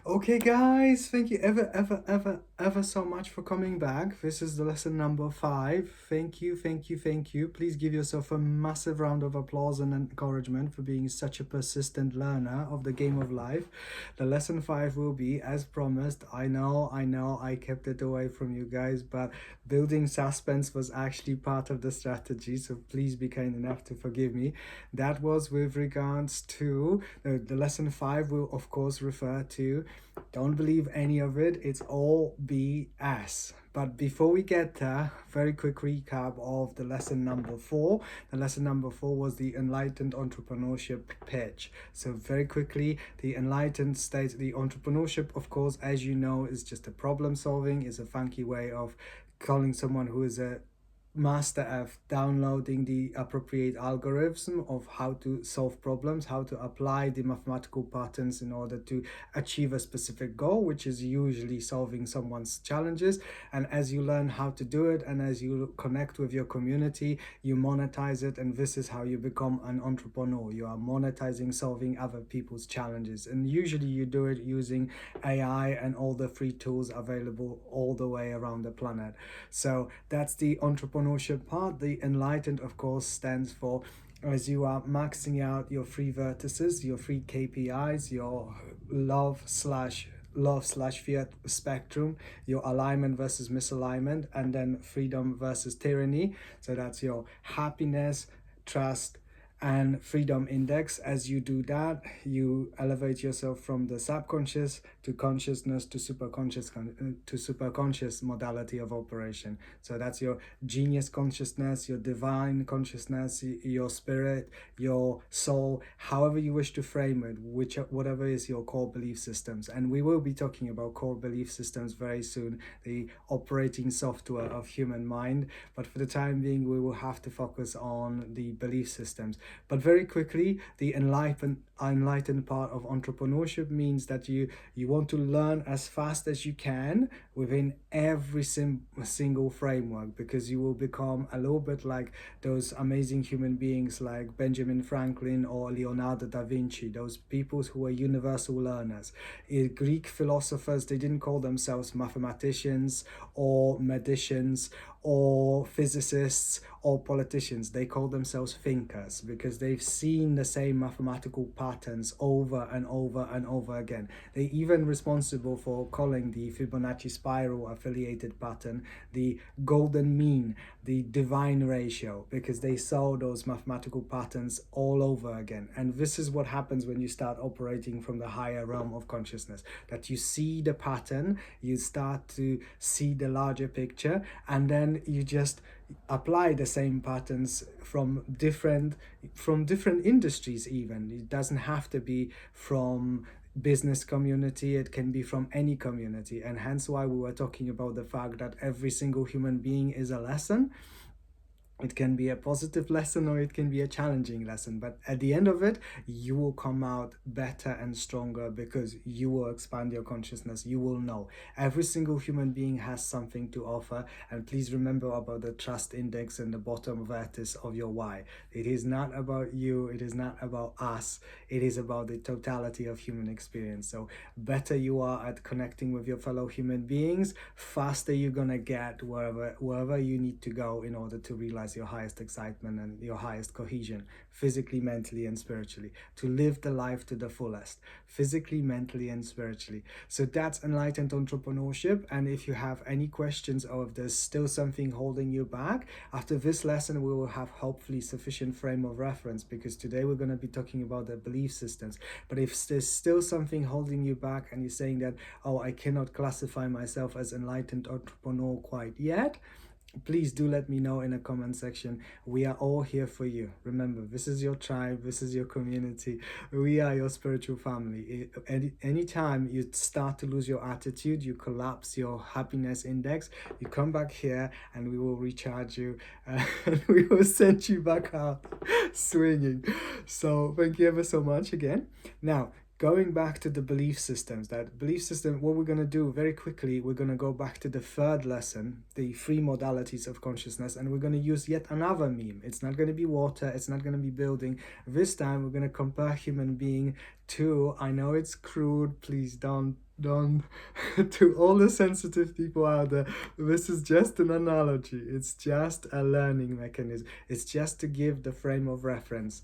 Okay, guys, thank you ever so much for coming back. This is the lesson number 5. Thank you. Please give yourself a massive round of applause and encouragement for being such a persistent learner of the game of life. The lesson 5 will be, as promised. I know, I kept it away from you guys, but building suspense was actually part of the strategy, so please be kind enough to forgive me. That was with regards to the lesson 5 will, of course, refer to don't believe any of it. It's all BS. But before we get there, very quick recap of the lesson number 4. The lesson number 4 was the enlightened entrepreneurship pitch. So very quickly, the enlightened states the entrepreneurship, of course, as you know, is just a problem solving, is a funky way of calling someone who is a master of downloading the appropriate algorithm of how to solve problems, how to apply the mathematical patterns in order to achieve a specific goal, which is usually solving someone's challenges. And as you learn how to do it and as you connect with your community, you monetize it, and this is how you become an entrepreneur. You are monetizing solving other people's challenges, and usually you do it using AI and all the free tools available all the way around the planet. So that's the entrepreneurship part. The enlightened, of course, stands for as you are maxing out your free vertices, your free KPIs, your love slash fear spectrum, your alignment versus misalignment, and then freedom versus tyranny. So that's your happiness, trust, and freedom index. As you do that, you elevate yourself from the subconscious to consciousness to superconscious modality of operation. So that's your genius consciousness, your divine consciousness, your spirit, your soul, however you wish to frame it, whatever is your core belief systems. And we will be talking about core belief systems very soon, the operating software of human mind. But for the time being, we will have to focus on the belief systems. But very quickly, the enlightened part of entrepreneurship means that you want to learn as fast as you can within every single framework, because you will become a little bit like those amazing human beings like Benjamin Franklin or Leonardo da Vinci, those people who were universal learners. Greek philosophers, they didn't call themselves mathematicians or magicians or physicists or politicians. They call themselves thinkers because they've seen the same mathematical patterns over and over and over again. They even responsible for calling the Fibonacci spiral affiliated pattern the golden mean, the divine ratio, because they saw those mathematical patterns all over again. And this is what happens when you start operating from the higher realm of consciousness, that you see the pattern, you start to see the larger picture, and then you just apply the same patterns from different industries. Even it doesn't have to be from business community, it can be from any community. And hence why we were talking about the fact that every single human being is a lesson. It can be a positive lesson or it can be a challenging lesson, but at the end of it, you will come out better and stronger because you will expand your consciousness. You will know every single human being has something to offer. And please remember about the trust index and the bottom vertex of your why. It is not about you, it is not about us, it is about the totality of human experience. So better you are at connecting with your fellow human beings, faster you're gonna get wherever you need to go in order to realize your highest excitement and your highest cohesion, physically, mentally, and spiritually, to live the life to the fullest, physically, mentally, and spiritually. So that's enlightened entrepreneurship. And if you have any questions or if there's still something holding you back, after this lesson we will have hopefully sufficient frame of reference, because today we're going to be talking about the belief systems. But if there's still something holding you back and you're saying that, oh, I cannot classify myself as enlightened entrepreneur quite yet, please do let me know in a comment section. We are all here for you. Remember, this is your tribe, this is your community, we are your spiritual family. Anytime you start to lose your attitude, you collapse your happiness index, you come back here and we will recharge you and we will send you back out swinging. So thank you ever so much again. Now, going back to the belief systems, that belief system, what we're going to do very quickly, we're going to go back to the third lesson, the three modalities of consciousness, and we're going to use yet another meme. It's not going to be water, it's not going to be building. This time we're going to compare human being Two, I know it's crude, please don't to all the sensitive people out there, this is just an analogy, it's just a learning mechanism, it's just to give the frame of reference.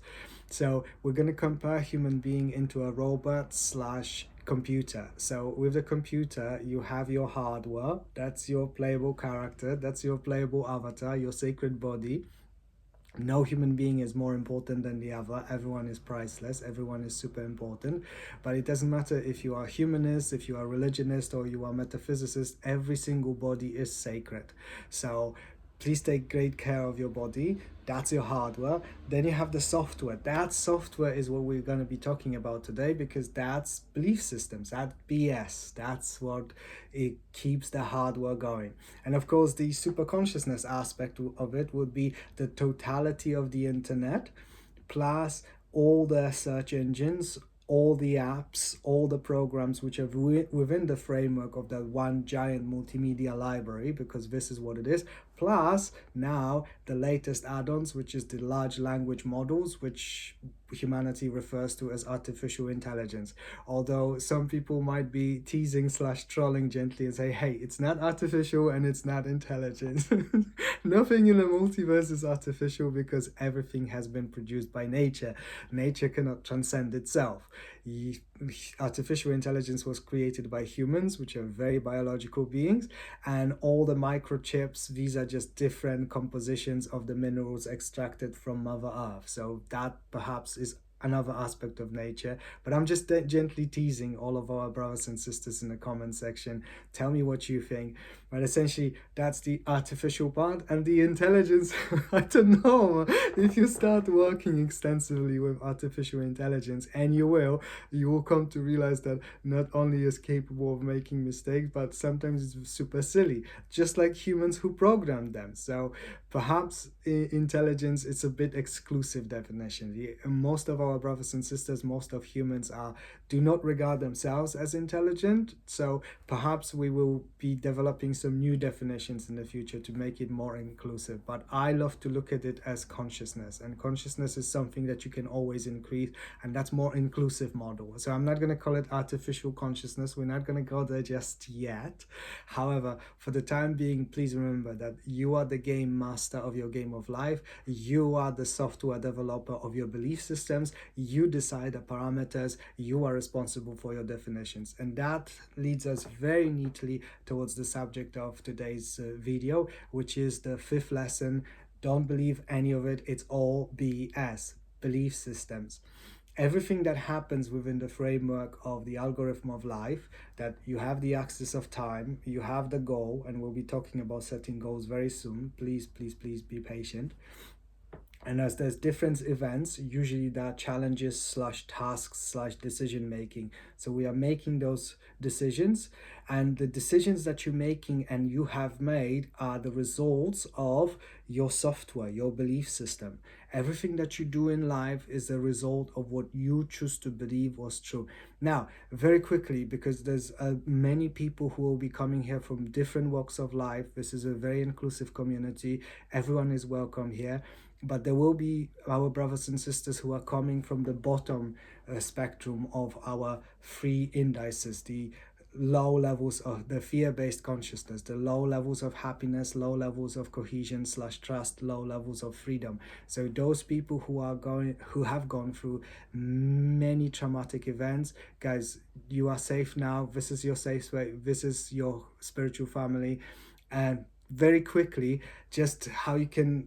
So we're going to compare human being into a robot slash computer. So with the computer, you have your hardware, that's your playable character, that's your playable avatar, your sacred body. No human being is more important than the other. Everyone is priceless. Everyone is super important. But it doesn't matter if you are humanist, if you are religionist, or you are metaphysicist, every single body is sacred. So please take great care of your body. That's your hardware. Then you have the software. That software is what we're going to be talking about today, because that's belief systems, that BS. That's what it keeps the hardware going. And of course, the super consciousness aspect of it would be the totality of the internet, plus all the search engines, all the apps, all the programs which are within the framework of that one giant multimedia library, because this is what it is, plus now the latest add-ons, which is the large language models, which humanity refers to as artificial intelligence. Although some people might be teasing slash trolling gently and say, hey, it's not artificial and it's not intelligent. Nothing in the multiverse is artificial, because everything has been produced by nature. Nature cannot transcend itself. Artificial intelligence was created by humans, which are very biological beings, and all the microchips, these are just different compositions of the minerals extracted from Mother Earth. So that perhaps is another aspect of nature, but I'm just gently teasing all of our brothers and sisters in the comment section. Tell me what you think. But essentially, that's the artificial part, and the intelligence, I don't know, if you start working extensively with artificial intelligence, and you will come to realize that not only is capable of making mistakes, but sometimes it's super silly, just like humans who programmed them. So perhaps intelligence, it's a bit exclusive definition. Most of our brothers and sisters, most of humans do not regard themselves as intelligent. So perhaps we will be developing some new definitions in the future to make it more inclusive. But I love to look at it as consciousness, and consciousness is something that you can always increase, and that's more inclusive model. So I'm not going to call it artificial consciousness. We're not going to go there just yet. However, for the time being, please remember that you are the game master of your game of life. You are the software developer of your belief systems. You decide the parameters. You are responsible for your definitions. And that leads us very neatly towards the subject of today's video, which is the fifth lesson. Don't believe any of it. It's all BS, belief systems. Everything that happens within the framework of the algorithm of life, that you have the axis of time, you have the goal, and we'll be talking about setting goals very soon. Please be patient. And as there's different events, usually there are challenges slash tasks slash decision making. So we are making those decisions, and the decisions that you're making and you have made are the results of your software, your belief system. Everything that you do in life is a result of what you choose to believe was true. Now, very quickly, because there's many people who will be coming here from different walks of life. This is a very inclusive community. Everyone is welcome here. But there will be our brothers and sisters who are coming from the bottom spectrum of our three indices, the low levels of the fear-based consciousness, the low levels of happiness, low levels of cohesion slash trust, low levels of freedom. So those people who have gone through many traumatic events, guys, you are safe now. This is your safe space. This is your spiritual family. And very quickly, just how you can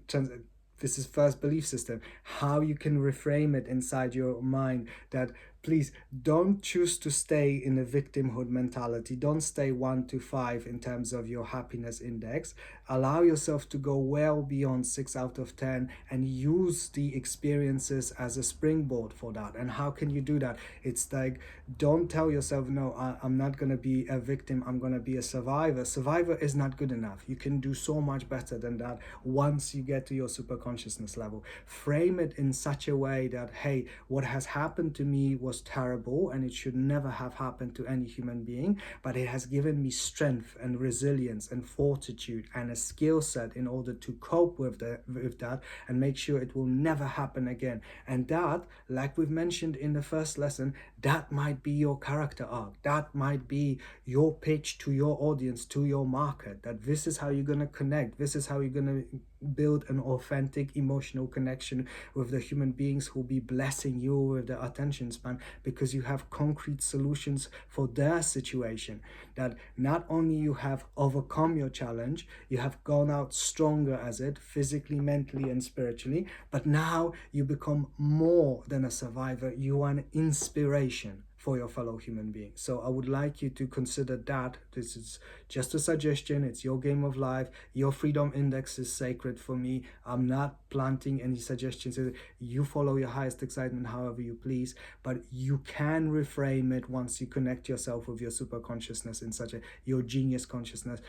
this is first belief system, how you can reframe it inside your mind, that please don't choose to stay in a victimhood mentality. Don't stay 1 to 5 in terms of your happiness index. Allow yourself to go well beyond 6 out of 10 and use the experiences as a springboard for that. And how can you do that? It's like, don't tell yourself, no, I'm not going to be a victim. I'm going to be a survivor. Survivor is not good enough. You can do so much better than that once you get to your super consciousness level. Frame it in such a way that, hey, what has happened to me was terrible and it should never have happened to any human being, but it has given me strength and resilience and fortitude and a skill set in order to cope with that and make sure it will never happen again. And that, like we've mentioned in the first lesson, That might be your character arc. That might be your pitch to your audience, to your market, that this is how you're going to connect. This is how you're going to build an authentic emotional connection with the human beings who will be blessing you with their attention span, because you have concrete solutions for their situation. That not only you have overcome your challenge, you have gone out stronger as it, physically, mentally, and spiritually, but now you become more than a survivor. You are an inspiration for your fellow human beings. So I would like you to consider that. This is just a suggestion. It's your game of life. Your freedom index is sacred for me. I'm not planting any suggestions. You follow your highest excitement however you please, but you can reframe it once you connect yourself with your super consciousness in such a, your genius consciousness.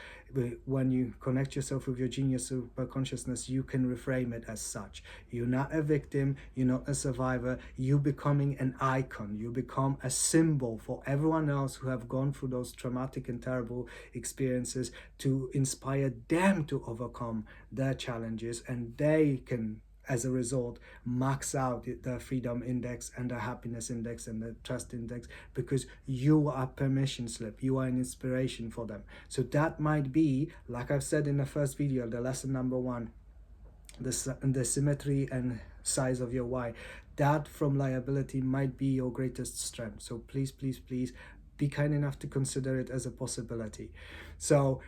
When you connect yourself with your genius super consciousness, you can reframe it as such. You're not a victim, you're not a survivor, you're becoming an icon. You become a symbol for everyone else who have gone through those traumatic and terrible experiences, to inspire them to overcome their challenges, and they can, as a result, max out the freedom index and the happiness index and the trust index, because you are a permission slip, you are an inspiration for them. So that might be, like I've said in the first video, the lesson number 1, the symmetry and size of your why. That from liability might be your greatest strength. So please, please, please be kind enough to consider it as a possibility. So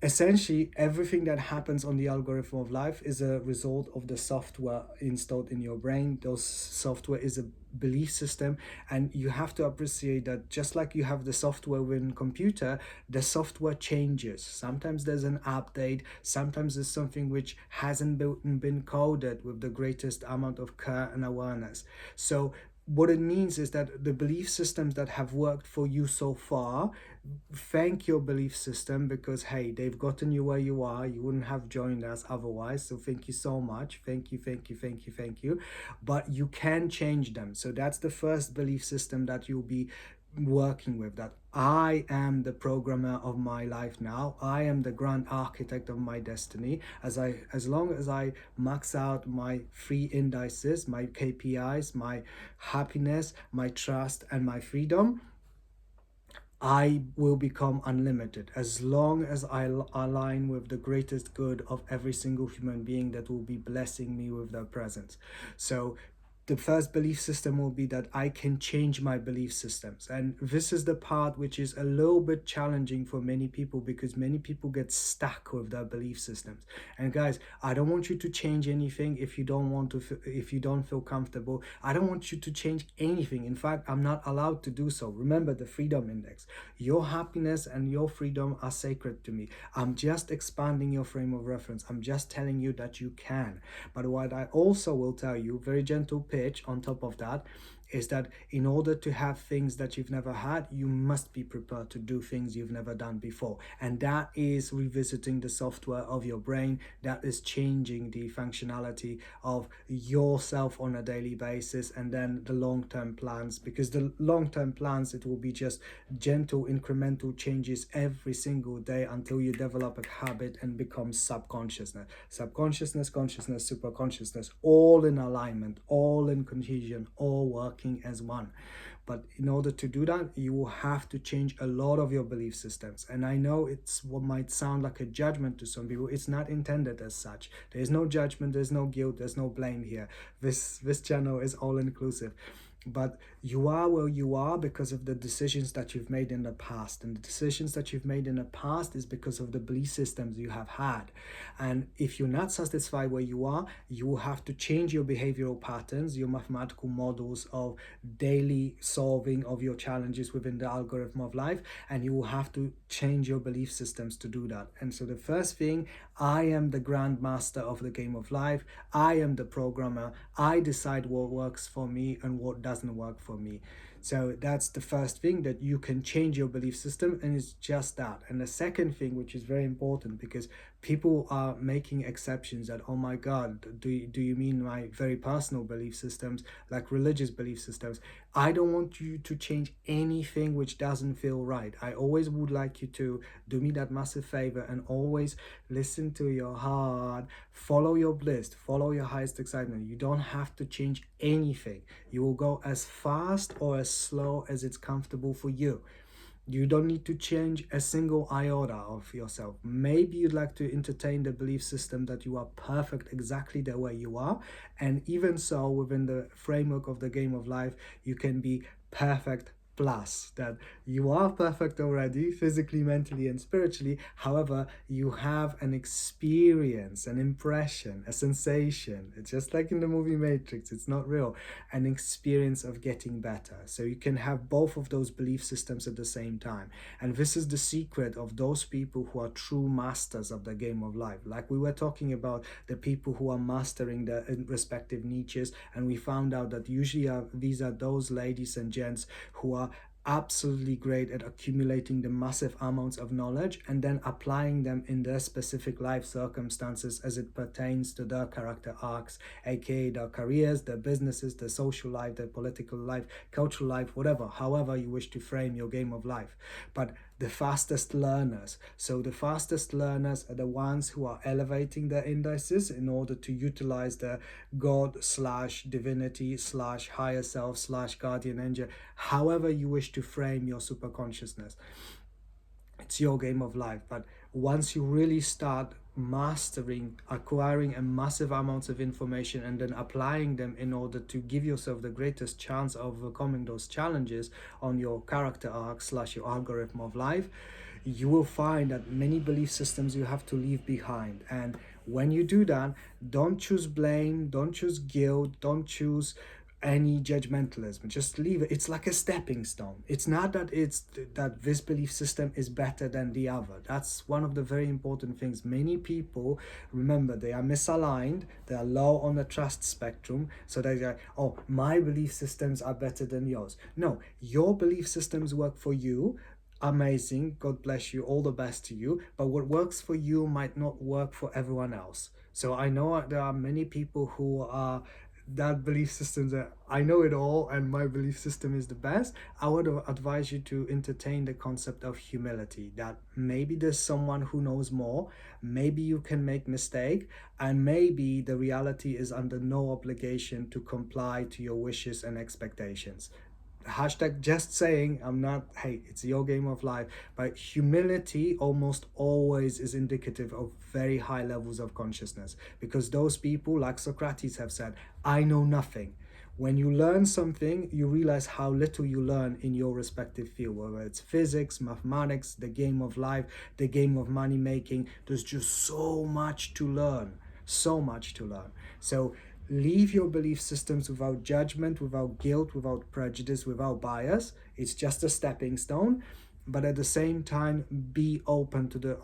essentially, everything that happens on the algorithm of life is a result of the software installed in your brain. Those software is a belief system, and you have to appreciate that just like you have the software within computer, the software changes. Sometimes there's an update, sometimes there's something which hasn't been coded with the greatest amount of care and awareness. So what it means is that the belief systems that have worked for you so far, thank your belief system, because hey, they've gotten you where you are. You wouldn't have joined us otherwise. So thank you so much. Thank you, thank you, thank you, thank you. But you can change them. So that's the first belief system that you'll be working with, that I am the programmer of my life now. I am the grand architect of my destiny. As long as I max out my 3 indices, my KPIs, my happiness, my trust, and my freedom, I will become unlimited, as long as I align with the greatest good of every single human being that will be blessing me with their presence. So the first belief system will be that I can change my belief systems. And this is the part which is a little bit challenging for many people, because many people get stuck with their belief systems. And guys, I don't want you to change anything if you don't want to, if you don't feel comfortable. I don't want you to change anything. In fact, I'm not allowed to do so. Remember the freedom index. Your happiness and your freedom are sacred to me. I'm just expanding your frame of reference. I'm just telling you that you can. But what I also will tell you, very gentle pitch on top of that, is that in order to have things that you've never had, you must be prepared to do things you've never done before. And that is revisiting the software of your brain. That is changing the functionality of yourself on a daily basis, and then the long-term plans, because the long-term plans, it will be just gentle incremental changes every single day until you develop a habit and become subconsciousness, consciousness, super consciousness, all in alignment, all in cohesion, all working as one. But in order to do that, you will have to change a lot of your belief systems. And I know it's what might sound like a judgment to some people. It's not intended as such. There's no judgment, there's no guilt, there's no blame here. This channel is all inclusive. But you are where you are because of the decisions that you've made in the past. And the decisions that you've made in the past is because of the belief systems you have had. And if you're not satisfied where you are, you will have to change your behavioral patterns, your mathematical models of daily solving of your challenges within the algorithm of life. And you will have to change your belief systems to do that. And so the first thing, I am the grandmaster of the game of life. I am the programmer. I decide what works for me and what doesn't work for me. So that's the first thing, that you can change your belief system, and it's just that. And the second thing, which is very important, because people are making exceptions, that, oh my God, do you mean my very personal belief systems, like religious belief systems? I don't want you to change anything which doesn't feel right. I always would like you to do me that massive favor and always listen to your heart, follow your bliss, follow your highest excitement. You don't have to change anything. You will go as fast or as slow as it's comfortable for you. You don't need to change a single iota of yourself. Maybe you'd like to entertain the belief system that you are perfect exactly the way you are. And even so, within the framework of the game of life, you can be perfect plus, that you are perfect already, physically, mentally, and spiritually. However, you have an experience, an impression, a sensation. It's just like in the movie Matrix, it's not real, an experience of getting better. So you can have both of those belief systems at the same time. And this is the secret of those people who are true masters of the game of life. Like we were talking about the people who are mastering the respective niches, and we found out that usually these are those ladies and gents who are absolutely great at accumulating the massive amounts of knowledge and then applying them in their specific life circumstances as it pertains to their character arcs, aka their careers, their businesses, their social life, their political life, cultural life, whatever, however you wish to frame your game of life. But the fastest learners. So the fastest learners are the ones who are elevating their indices in order to utilize the God slash divinity slash higher self slash guardian angel, however you wish to frame your super consciousness. It's your game of life. But once you really start mastering, acquiring a massive amounts of information and then applying them in order to give yourself the greatest chance of overcoming those challenges on your character arc slash your algorithm of life, you will find that many belief systems you have to leave behind. And when you do that, don't choose blame, don't choose guilt, don't choose any judgmentalism. Just leave it. It's like a stepping stone. It's not that it's that this belief system is better than the other. That's one of the very important things. Many people, remember, they are misaligned, they are low on the trust spectrum, so they go, oh, my belief systems are better than yours. No, your belief systems work for you. Amazing, God bless you, all the best to you, but what works for you might not work for everyone else. So I know there are many people who are that belief systems that I know it all and my belief system is the best. I would advise you to entertain the concept of humility, that maybe there's someone who knows more, maybe you can make mistake, and maybe the reality is under no obligation to comply to your wishes and expectations. Hashtag just saying, I'm not, hey, it's your game of life. But humility almost always is indicative of very high levels of consciousness, because those people, like Socrates, have said, I know nothing. When you learn something, you realize how little you learn in your respective field, whether it's physics, mathematics, the game of life, the game of money making. There's just so much to learn, so much to learn. So leave your belief systems without judgment, without guilt, without prejudice, without bias. It's just a stepping stone. But at the same time, be open to the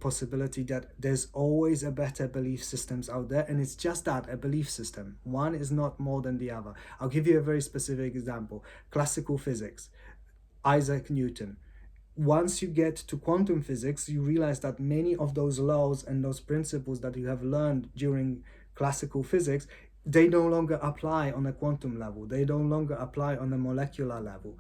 possibility that there's always a better belief systems out there, and it's just that, a belief system. One is not more than the other. I'll give you a very specific example. Classical physics, Isaac Newton. Once you get to quantum physics, you realize that many of those laws and those principles that you have learned during classical physics, they no longer apply on a quantum level. They no longer apply on a molecular level.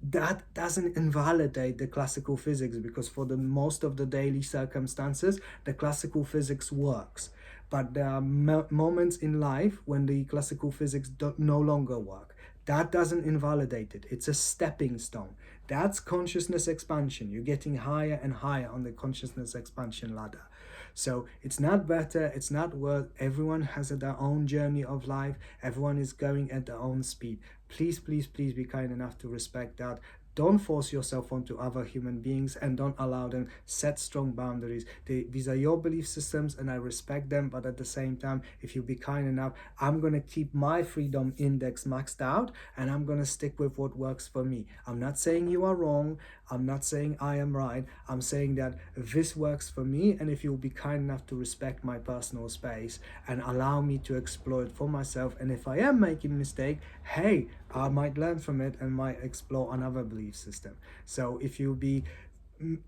That doesn't invalidate the classical physics, because for the most of the daily circumstances, the classical physics works. But there are moments in life when the classical physics no longer work. That doesn't invalidate it. It's a stepping stone. That's consciousness expansion. You're getting higher and higher on the consciousness expansion ladder. So it's not better, it's not worse. Everyone has their own journey of life. Everyone is going at their own speed. Please, please, please be kind enough to respect that. Don't force yourself onto other human beings, and don't allow them. Set strong boundaries. These are your belief systems and I respect them, but at the same time, if you be kind enough, I'm going to keep my freedom index maxed out and I'm going to stick with what works for me. I'm not saying you are wrong. I'm not saying I am right. I'm saying that this works for me, and if you'll be kind enough to respect my personal space and allow me to explore it for myself, and if I am making a mistake, hey, I might learn from it and might explore another belief system. So if you be,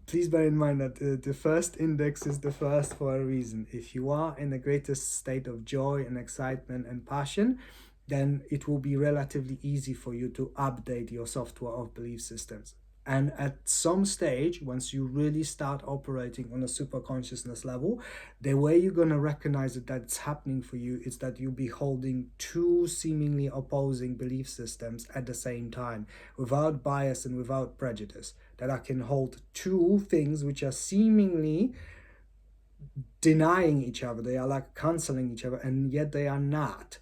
please bear in mind that the first index is the first for a reason. If you are in the greatest state of joy and excitement and passion, then it will be relatively easy for you to update your software of belief systems. And at some stage, once you really start operating on a super consciousness level, the way you're going to recognize that it's happening for you is that you'll be holding two seemingly opposing belief systems at the same time, without bias and without prejudice. That I can hold two things which are seemingly denying each other, they are like canceling each other, and yet they are not.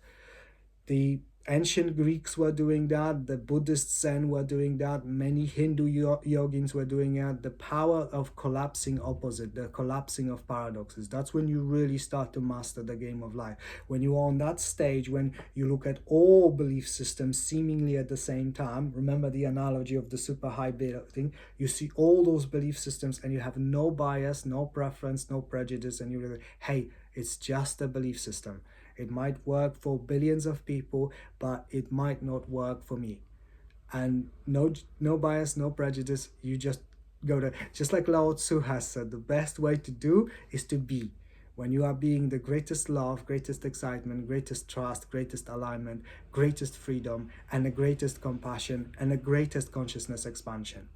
The ancient Greeks were doing that, the Buddhist Zen were doing that, many Hindu yogins were doing that. The power of collapsing opposite, the collapsing of paradoxes, that's when you really start to master the game of life. When you are on that stage, when you look at all belief systems seemingly at the same time, remember the analogy of the super high beta thing, you see all those belief systems and you have no bias, no preference, no prejudice, and you're like, hey, it's just a belief system. It might work for billions of people, but it might not work for me. And no bias, no prejudice. You just go to, just like Lao Tzu has said, the best way to do is to be. When you are being the greatest love, greatest excitement, greatest trust, greatest alignment, greatest freedom, and the greatest compassion, and the greatest consciousness expansion.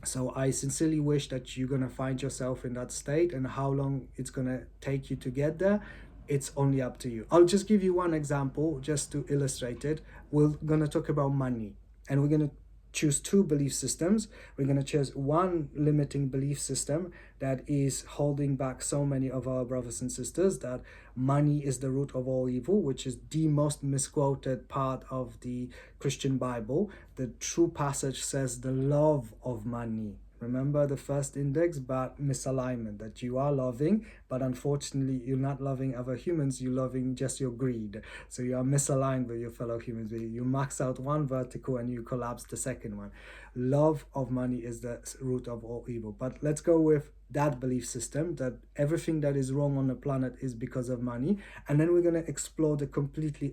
So I sincerely wish that you're going to find yourself in that state, and how long it's going to take you to get there, it's only up to you. I'll just give you one example just to illustrate it. We're going to talk about money, and we're going to choose two belief systems. We're going to choose one limiting belief system that is holding back so many of our brothers and sisters, that money is the root of all evil, which is the most misquoted part of the Christian Bible. The true passage says the love of money. Remember the first index, but misalignment, that you are loving, but unfortunately you're not loving other humans, you're loving just your greed. So you are misaligned with your fellow humans. You max out one vertical and you collapse the second one. Love of money is the root of all evil. But let's go with that belief system, that everything that is wrong on the planet is because of money. And then we're going to explore the completely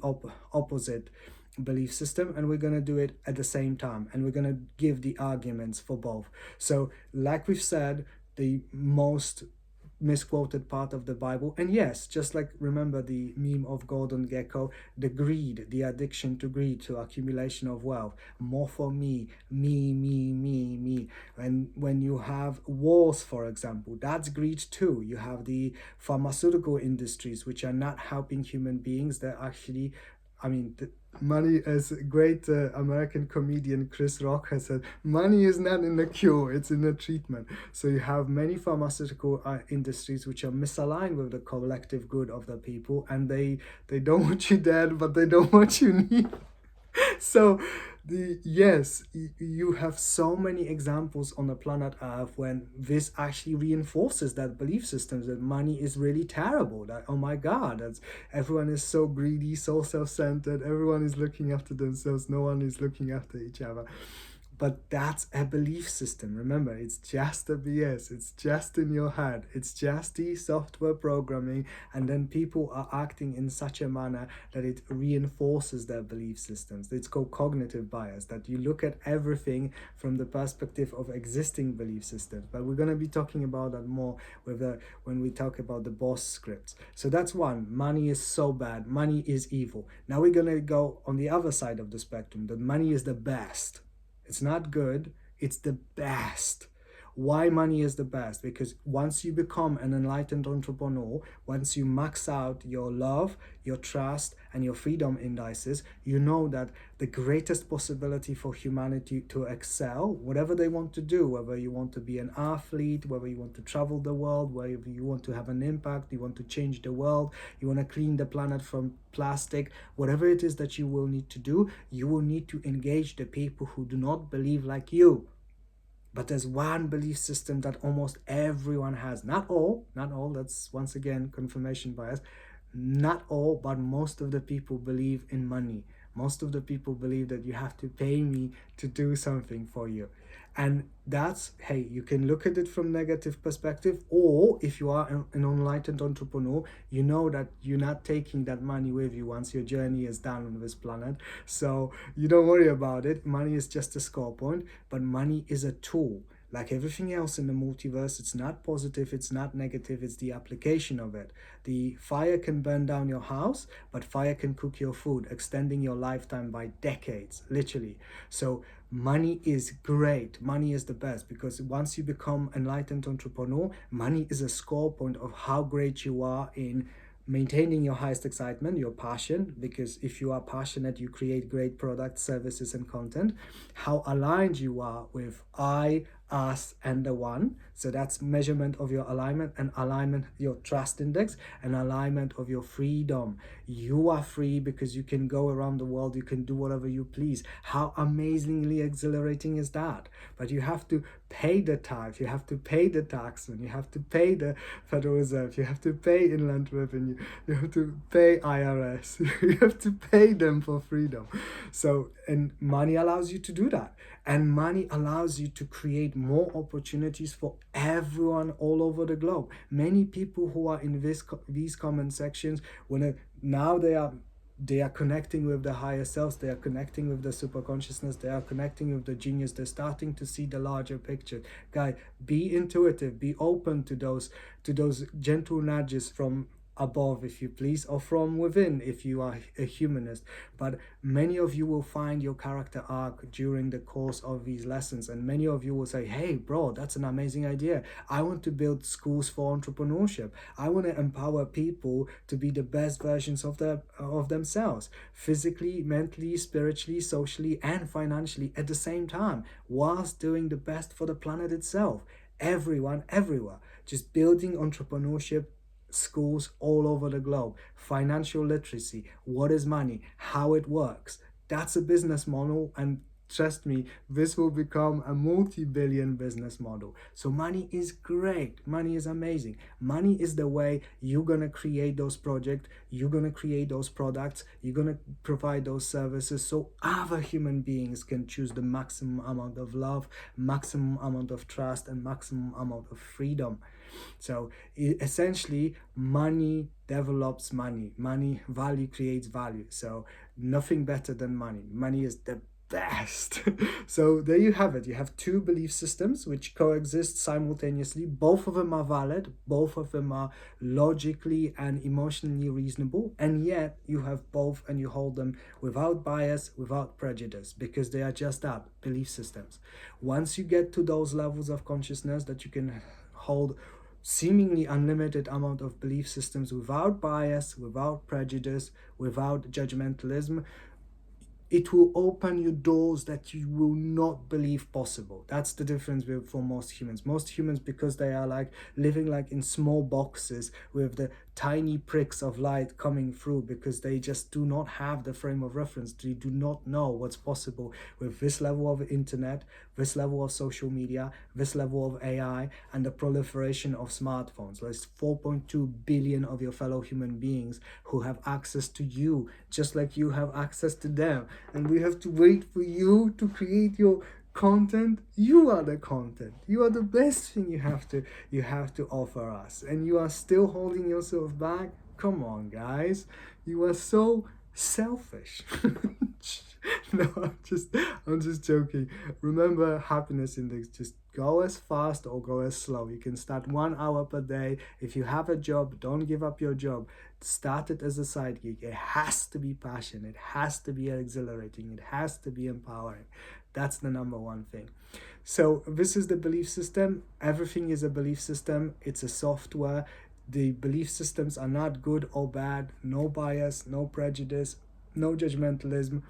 opposite belief system, and we're going to do it at the same time, and we're going to give the arguments for both. So like we've said, the most misquoted part of the Bible, and yes, just like remember the meme of Gordon Gekko, the greed, the addiction to greed, to accumulation of wealth, more for me, me. And when you have wars, for example, that's greed too. You have the pharmaceutical industries which are not helping human beings, they're actually, money, as great American comedian Chris Rock has said, money is not in the cure, it's in the treatment. So you have many pharmaceutical industries which are misaligned with the collective good of the people, and they don't want you dead, but they don't want you near. So you have so many examples on the planet Earth when this actually reinforces that belief systems, that money is really terrible, that oh my god, that's, everyone is so greedy, so self-centered, everyone is looking after themselves, no one is looking after each other. But that's a belief system. Remember, it's just a BS. It's just in your head. It's just the software programming. And then people are acting in such a manner that it reinforces their belief systems. It's called cognitive bias, that you look at everything from the perspective of existing belief systems. But we're going to be talking about that more when we talk about the boss scripts. So that's one. Money is so bad. Money is evil. Now we're going to go on the other side of the spectrum, that money is the best. It's not good, it's the best. Why money is the best? Because once you become an enlightened entrepreneur, once you max out your love, your trust, and your freedom indices, you know that the greatest possibility for humanity to excel, whatever they want to do, whether you want to be an athlete, whether you want to travel the world, whether you want to have an impact, you want to change the world, you want to clean the planet from plastic, whatever it is that you will need to do, you will need to engage the people who do not believe like you. But there's one belief system that almost everyone has. Not all, that's once again confirmation bias. Not all, but most of the people believe in money. Most of the people believe that you have to pay me to do something for you. And that's, hey, you can look at it from negative perspective, or if you are an enlightened entrepreneur, you know that you're not taking that money with you once your journey is done on this planet. So you don't worry about it. Money is just a score point, but money is a tool. Like everything else in the multiverse, it's not positive, it's not negative, it's the application of it. The fire can burn down your house, but fire can cook your food, extending your lifetime by decades, literally. So money is great. Money is the best, because once you become enlightened entrepreneur, money is a score point of how great you are in maintaining your highest excitement, your passion, because if you are passionate, you create great products, services, and content. How aligned you are with I, us, and the one. So that's measurement of your alignment, and alignment, your trust index, and alignment of your freedom. You are free because you can go around the world, you can do whatever you please. How amazingly exhilarating is that? But you have to pay the tax, you have to pay the taxman, you have to pay the Federal Reserve, you have to pay Inland Revenue, you have to pay IRS, you have to pay them for freedom. So, and money allows you to do that. And money allows you to create more opportunities for everyone all over the globe. Many people who are in these comment sections, now they are connecting with the higher selves, they are connecting with the super consciousness, they are connecting with the genius, they're starting to see the larger picture. Guy, be intuitive, be open to those gentle nudges from above, if you please, or from within if you are a humanist. But many of you will find your character arc during the course of these lessons, and many of you will say, hey bro, that's an amazing idea. I want to build schools for entrepreneurship. I want to empower people to be the best versions of themselves, physically, mentally, spiritually, socially, and financially at the same time, whilst doing the best for the planet itself. Everyone, everywhere. Just building entrepreneurship schools all over the globe. Financial literacy, what is money, how it works. That's a business model, and trust me, this will become a multi-billion business model. So money is great, money is amazing. Money is the way you're gonna create those projects, you're gonna create those products, you're gonna provide those services, so other human beings can choose the maximum amount of love, maximum amount of trust, and maximum amount of freedom. So essentially, money develops money. Money, value creates value. So nothing better than money. Money is the best. So there you have it. You have two belief systems which coexist simultaneously. Both of them are valid. Both of them are logically and emotionally reasonable. And yet you have both, and you hold them without bias, without prejudice, because they are just that, belief systems. Once you get to those levels of consciousness that you can hold seemingly unlimited amount of belief systems without bias, without prejudice, without judgmentalism, it will open you doors that you will not believe possible. That's the difference for most humans. Most humans, because they are like living like in small boxes with the tiny pricks of light coming through, because they just do not have the frame of reference. They do not know what's possible with this level of internet, this level of social media, this level of AI, and the proliferation of smartphones. There's 4.2 billion of your fellow human beings who have access to you, just like you have access to them. And we have to wait for you to create your content. You are the content. You are the best thing you have to offer us, and you are still holding yourself back. Come on, guys, you are so selfish. No, I'm just joking. Remember, happiness index, just go as fast or go as slow. You can start 1 hour per day. If you have a job, don't give up your job. Start it as a side gig. It has to be passion, it has to be exhilarating, it has to be empowering. That's the number one thing. So this is the belief system. Everything is a belief system. It's a software. The belief systems are not good or bad. No bias, no prejudice, no judgmentalism.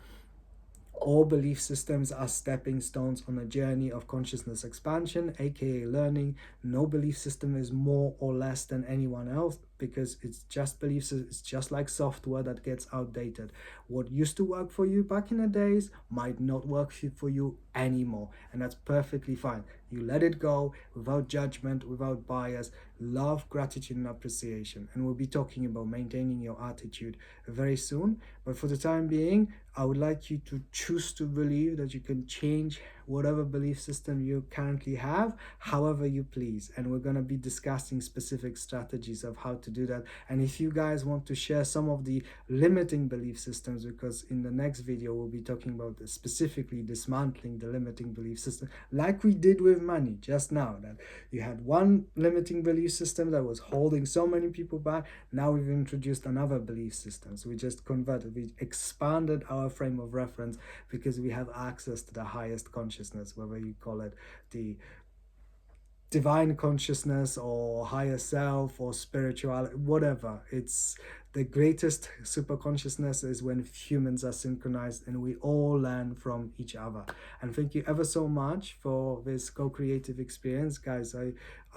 All belief systems are stepping stones on a journey of consciousness expansion, aka learning. No belief system is more or less than anyone else, because it's just beliefs. It's just like software that gets outdated. What used to work for you back in the days might not work for you anymore, and that's perfectly fine. You let it go without judgment, without bias. Love, gratitude, and appreciation. And we'll be talking about maintaining your attitude very soon. But for the time being, I would like you to choose to believe that you can change whatever belief system you currently have, however you please. And we're going to be discussing specific strategies of how to do that. And if you guys want to share some of the limiting belief systems, because in the next video we'll be talking about specifically dismantling the limiting belief system, like we did with with money just now, that you had one limiting belief system that was holding so many people back. Now we've introduced another belief system. So we just converted, we expanded our frame of reference because we have access to the highest consciousness, whether you call it the divine consciousness or higher self or spirituality, whatever. It's the greatest super consciousness is when humans are synchronized and we all learn from each other. And thank you ever so much for this co-creative experience, guys.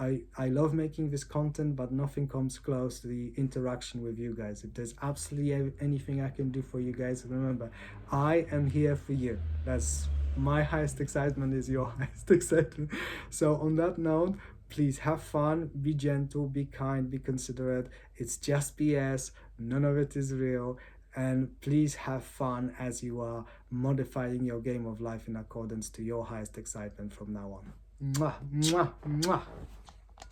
I love making this content, but nothing comes close to the interaction with you guys. If there's absolutely anything I can do for you guys, remember, I am here for you. That's my highest excitement is your highest excitement. So on that note, please have fun, be gentle, be kind, be considerate. It's just BS, none of it is real. And please have fun as you are modifying your game of life in accordance to your highest excitement from now on. Mwah, mwah, mwah.